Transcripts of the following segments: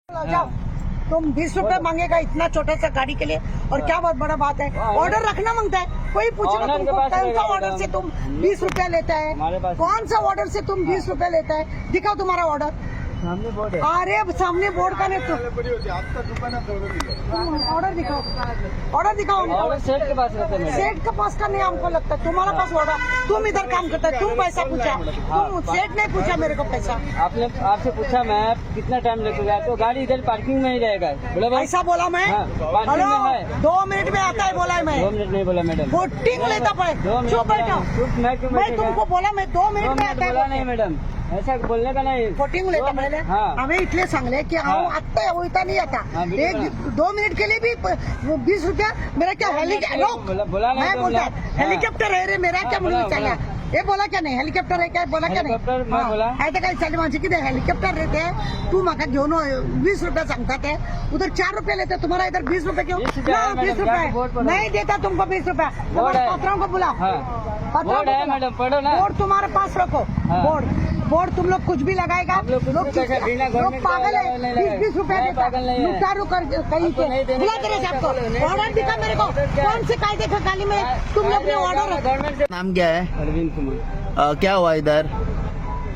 जाओ, तुम 20 रुपए मांगेगा इतना छोटा सा गाड़ी के लिए, और क्या बहुत बड़ा बात है। ऑर्डर रखना मांगता है, कोई पूछेगा तुमको कौन सा ऑर्डर से तुम 20 रुपए लेता है, कौन सा ऑर्डर से तुम 20 रुपए लेता है, दिखाओ तुम्हारा ऑर्डर। सामने बोर्ड है। अरे सामने बोर्ड का नहीं तो ऑर्डर दिखाओ, ऑर्डर दिखाओ। ऑर्डर सेठ के पास रहता है। सेठ के पास का नहीं हमको लगता, तुम्हारा पास ऑर्डर, तुम इधर काम करता है, तुम पैसा पूछा, तुम सेठ ने पूछा मेरे को पैसा। आपने आपसे पूछा मैं कितना टाइम लगेगा, तो गाड़ी इधर पार्किंग में ही रहेगा। बोला भाई ऐसा बोला मैं, पार्किंग हेलो में है। 2 मिनट में आता है बोला है मैं। 2 मिनट नहीं बोला मैडम, वोटिंग लेता पड़े, चुप बैठो। मैं क्यों मैं तुमको बोला मैं 2 मिनट में आता बोला है। नहीं मैडम, ऐसा बोलने का नहीं। वोटिंग लेता पहले हमें इतने सांगले की हाँ। आता होता नहीं आता, हाँ, बिल्कुल। 2 मिनिट के लिए भी 20 रुपया मेरा क्या हेलीकॉप्टर, बोला नहीं मैं तो बोलता बोला। हेलीकॉप्टर है रे मेरा, क्या मुझे बोला, चला ये बोला क्या नाही, हेलिकॉप्टर आहे काय बोला क्या हेलिकॉप्टर नाही, मैं बोला। आहे तर काय चालले माझे किती हेलिकॉप्टर रहते हैं, तू माका घेऊन 20 रुपया सांगतात है, उधर 4 रुपया लेते, तुम्हारा इधर 20 रुपये क्यों? 20 रुपया है मैडम, 20 जाके बोर्ड रुपये पढ़ो। नहीं देता तुमको 20 रुपया, बोर्ड है। पत्रों को बुलाओ, बोर्ड है मैडम, पढ़ो ना। बोर्ड तुम्हारे पास रखो, हाँ। बोर्ड तुम लोग कुछ भी लगाएगा, हम लोग कुछ भी पैसा बिना लोग गवर्नमेंट का पागल है, नहीं लगाएगा। 20 रुपया नहीं, देता, पागल नहीं है। लुटारू कर कहीं आपको नहीं के देने बुला का तेरे नहीं, सबको नहीं, ऑर्डर दिखा मेरे को, कौन से कायदे का गाली में तुम लोग ने ऑर्डर। गवर्नमेंट से। नाम क्या है? अरविंद कुमार। क्या हुआ इधर?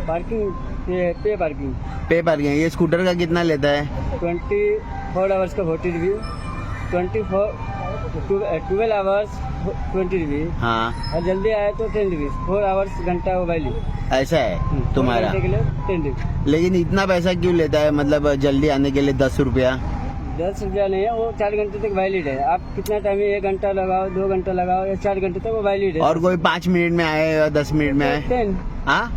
पार्किंग पे पार्किंग पे पार्किंग, ये स्कूटर का कितना लेता है? 24 आवर्स का 40 रिव्यू, 12 आवर्स 20 रिव्यू, हाँ और जल्दी आए तो 10 रिव्यू, 4 आवर्स घंटा वो वैल्यू ऐसा है तुम्हारा। घंटे के लिए 10 रिव्यू। लेकिन इतना पैसा क्यों लेता है, मतलब जल्दी आने के लिए 10 रुपया? 10 रुपया नहीं है, वो 4 घंटे तक वैलिड है। आप कितना टाइम है, 1 घंटा लगाओ, 2 घंटा लगाओ या 4 घंटे तक वो वैलिड है। और कोई 5 मिनट में आए या 10 मिनट में आए?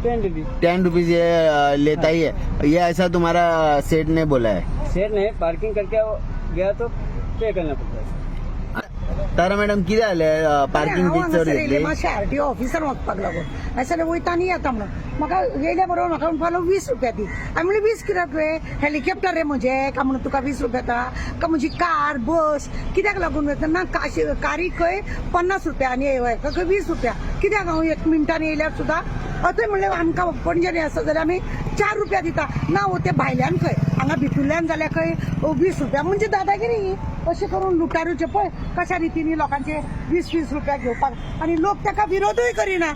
10 रिव्यू। 10 रुपीज ये लेता ही है, ये ऐसा तुम्हारा सेठ ने बोला है? शेयर नहीं, पार्किंग करके वो गया तो पे करना पड़ता है। तारा मॅडम किती आले पार्किंग फीच घेतली? मासे आरटीओ ऑफिसर वचपाक लागून असं वयता न्ही येता म्हणून म्हाका येयल्या बरोबर म्हाका म्हणपाक 20 रुपया दी, हांवें म्हणलें 20 कित्याक रे, हेलिकॉप्टर रे म्हजे का म्हणून तुका 20 रुपया येता का, म्हजी कार बस कित्याक लागून वयता ना, कारीक खंय 50 रुपया आनी येवयका खंय 20 रुपया, कित्याक हांव 1 मिनटान येयल्यार सुद्दां अथंय म्हणलें आमकां पणजेन आसा जाल्यार आमी 4 रुपया दिता, ना हो ते भायल्यान खंय हांगा भितरल्यान जाल्यार खंय 20 रुपया, म्हणजे दादागिरी अशें करून लुटारूचे पळय कशा रितीनी लोकांचे 20-20 रुपया घेवपाक, आनी लोक ताका विरोधूय करिना।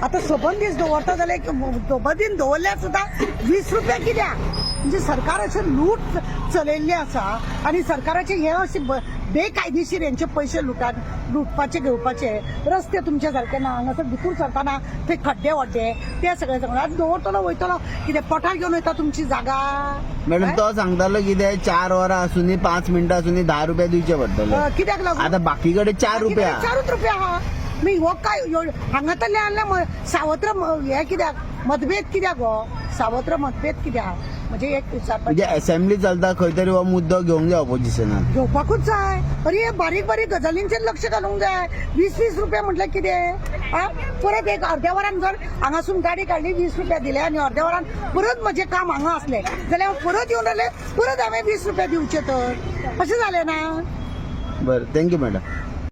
आता सबंदीस दवरता जाल्यार सबंदीन दवरल्यार सुद्दां 20 रुपया कित्याक, म्हणजे सरकार अशें लूट चलयल्लें आसा, आनी सरकाराचे हे अशे बेकायदेशीर यांचे पैसे लुटपाचे घेवपाचे, रस्ते तुमच्या सारखे ना, हांगासर भितूर सरताना ते खड्डे वड्डे ते सगळे सगळं दवरतलो वयतलो कितें पोटार घेवन वयता तुमची जागा। मॅडम तो सांगतालो कितें 4 वरां आसूनी 5 मिनटां आसूनी 10 रुपया दिवचे पडटले, कित्याक लागून आता बाकीकडे 4 रुपया 4 रुपया हा मी हो काय हांगातले आणले सावत्र हे कित्याक मतभेद कित्याक गो, सावत्र मतभेद कित्याक, म्हणजे एक म्हणजे असेंब्ली चलता खंय तरी हो मुद्दो घेवंक जाय ऑपोजिशनान, घेवपाकूच जाय, अरे बारीक बारीक गजालींचेर लक्ष घालूंक जाय। 20-20 रुपया म्हटल्यार कितें, परत एक अर्ध्या वरान जर हांगासून गाडी काडली 20 रुपया दिले आनी अर्ध्या वरान परत म्हजें काम हांगा असलें जाल्यार परत येवन रावले, परत हांवें 20 रुपया दिवचे, तर अशें जालें ना। बरं थँक्यू मॅडम.